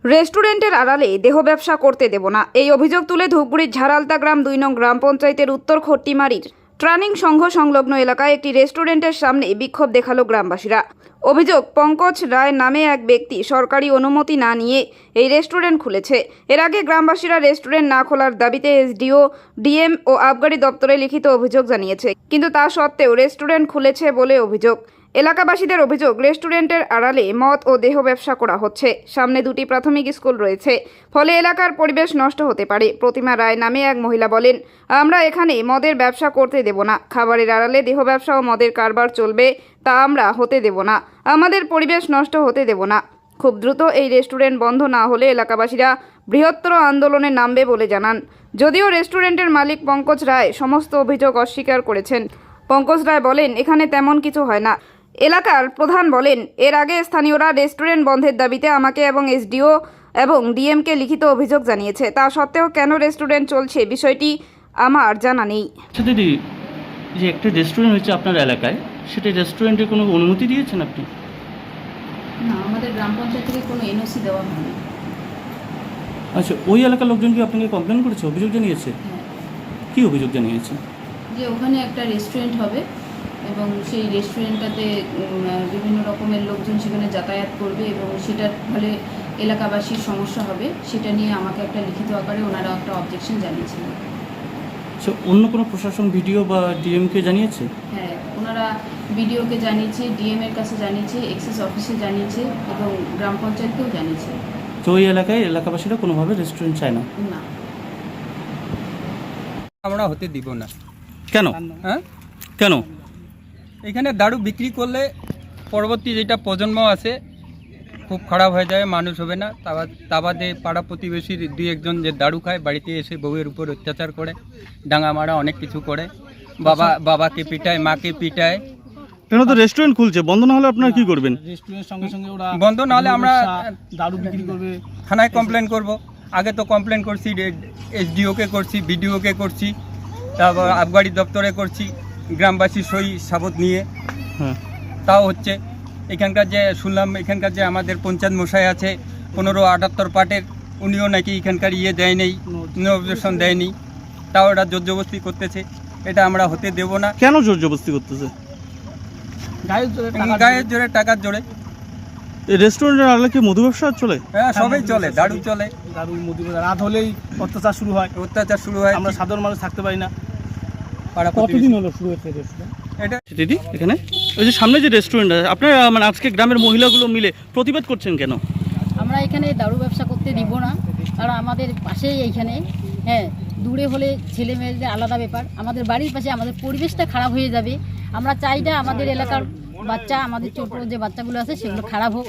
রেস্টুরেন্টের আড়ালে দেহ ব্যবসা করতে দেব না, এই অভিযোগ তুলে ধূপগুড়ির ঝাড়ালতা গ্রাম 2 নং গ্রাম পঞ্চায়েতের উত্তর খট্টিমারির ট্রানিং সংঘ সংলগ্ন এলাকায় একটি রেস্টুরেন্টের সামনে বিক্ষোভ দেখালো গ্রামবাসীরা। অভিযোগ, পঙ্কজ রায় নামে এক ব্যক্তি সরকারি অনুমতি না নিয়ে এই রেস্টুরেন্ট খুলেছে। এর আগে গ্রামবাসীরা রেস্টুরেন্ট না খোলার দাবিতে এসডিও, ডিএম ও আবগারি দপ্তরে লিখিত অভিযোগ জানিয়েছে, কিন্তু তা সত্ত্বেও রেস্টুরেন্ট খুলেছে বলে অভিযোগ। এলাকাবাসীদের অভিযোগ, রেস্টুরেন্টের আড়ালে মদ ও দেহ ব্যবসা করা হচ্ছে। সামনে দুটি প্রাথমিক স্কুল রয়েছে, ফলে এলাকার পরিবেশ নষ্ট হতে পারে। প্রতিমা রায় নামে এক মহিলা বলেন, আমরা এখানে মদের ব্যবসা করতে দেব না। খাবারের আড়ালে দেহ ব্যবসা ও মদের কারবার চলবে, তা আমরা হতে দেব না। আমাদের পরিবেশ নষ্ট হতে দেব না। খুব দ্রুত এই রেস্টুরেন্ট বন্ধ না হলে এলাকাবাসীরা বৃহত্তর আন্দোলনে নামবে বলে জানান। যদিও রেস্টুরেন্টের মালিক পঙ্কজ রায় সমস্ত অভিযোগ অস্বীকার করেছেন। পঙ্কজ রায় বলেন, এখানে তেমন কিছু হয় না। এলাকার প্রধান বলেন, এর আগে স্থানীয়রা রেস্টুরেন্ট বন্ধের দাবিতে আমাকে এবং এসডিও এবং ডিএমকে লিখিত অভিযোগ জানিয়েছে। তা সত্ত্বেও কেন রেস্টুরেন্ট চলছে বিষয়টি আমার জানা নেই। আচ্ছা দিদি, যে একটা রেস্টুরেন্ট হচ্ছে আপনার এলাকায়, সেটা রেস্টুরেন্টের কোনো অনুমতি দিয়েছেন আপনি? না, আমাদের গ্রাম পঞ্চায়েত থেকে কোনো এনওসি দেওয়া হয়নি। আচ্ছা, ওই এলাকার লোকজন কি আপনাকে কমপ্লেন করেছে, অভিযোগ জানিয়েছে? হ্যাঁ, কি অভিযোগ জানিয়েছে? যে ওখানে একটা রেস্টুরেন্ট হবে এবং সেই রেস্টুরেন্টটাতে বিভিন্ন রকমের লোকজন সেখানে যাতায়াত করবে এবং সেটার ফলে এলাকাবাসীর সমস্যা হবে, সেটা নিয়ে আমাকে একটা লিখিত আকারে ওনারা একটা অবজেকশন জানিয়েছিলেন। আচ্ছা, অন্য কোনো প্রশাসন ভিডিও বা ডিএমকে জানিয়েছে? হ্যাঁ, ওনারা বিডিওকে জানিয়েছে, ডিএমের কাছে জানিয়েছে, এক্সেস অফিসে জানিয়েছে এবং গ্রাম পঞ্চায়েতকেও জানিয়েছে। তো ওই এলাকায় এলাকাবাসীরা কোনোভাবে রেস্টুরেন্ট চায় না? না, আমরা হতে দিব না। কেন? হ্যাঁ, কেন? এখানে দারু বিক্রি করলে পরবর্তী যেটা প্রজন্ম আছে খুব খারাপ হয়ে যায়, মানুষ হবে না। তা বাদে পাড়া প্রতিবেশীর দুই একজন যে দারু খায়, বাড়িতে এসে বউয়ের উপর অত্যাচার করে, ডাঙা মারা অনেক কিছু করে, বাবাকে পিটায়, মাকে পিটায়। কেন? তো রেস্টুরেন্ট খুলছে, বন্ধ না হলে আপনারা কি করবেন? রেস্টুরেন্টের সঙ্গে সঙ্গে ওরা বন্ধ না হলে আমরা দারু বিক্রি করবে। থানায় কমপ্লেন করব। আগে তো কমপ্লেন করছি, এসডিওকে করছি, বিডিওকে করছি, তারপর আবগারি দপ্তরে করছি, গ্রামবাসী সই সাবত নিয়ে। হ্যাঁ, তাও হচ্ছে। এখানকার যে শুনলাম, এখানকার যে আমাদের পঞ্চায়েত মশাই আছে 1578 পার্টের, উনিও নাকি এখানকার দেয় নেই, নো অবজেকশন দেয়নি, তাও এটা জোরজবস্তি করতেছে। এটা আমরা হতে দেব না। কেন জোর জবরদস্তি করতেছে? গায়ের জোরে, টাকার জোরে। এই রেস্টুরেন্টের আড়ালে কি মধু ব্যবসা চলে? হ্যাঁ, সবই চলে, দারু চলে, দারু মুদি রাত হলেই অত্যাচার শুরু হয়, অত্যাচার শুরু হয়। আমরা সাধারণ মানুষ থাকতে পারি না। পাড়া কতদিন হলো শুরু হয়েছে রেস্টুরেন্ট? এটা দিদি, এখানে ওই যে সামনে যে রেস্টুরেন্ট আছে, আপনারা মানে আজকে গ্রামের মহিলাগুলো মিলে প্রতিবাদ করছেন কেন? আমরা এখানে দারু ব্যবসা করতে দিব না, কারণ আমাদের পাশেই এইখানে, হ্যাঁ, দূরে হলে ছেলে মেয়েদের আলাদা ব্যাপার, আমাদের বাড়ির পাশে, আমাদের পরিবেশটা খারাপ হয়ে যাবে। আমরা চাই না আমাদের এলাকার বাচ্চা, আমাদের ছোটো যে বাচ্চাগুলো আছে সেগুলো খারাপ হোক,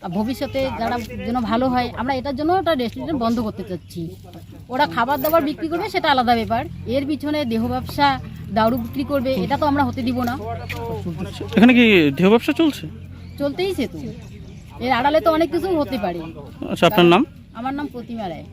আর ভবিষ্যতে যারা যেন ভালো হয়। আমরা এটার জন্য ওটা রেস্টুরেন্ট বন্ধ করতে চাচ্ছি। ওরা খাবার দাবার বিক্রি করবে, সেটা আলাদা ব্যাপার। এর পিছনে দেহ ব্যবসা, দারু বিক্রি করবে, এটা তো আমরা হতে দিব না। এখানে কি দেহ ব্যবসা চলছে? চলতেই সে তো, এর আড়ালে তো অনেক কিছু হতে পারে। আচ্ছা, আপনার নাম? আমার নাম প্রতিমা রায়।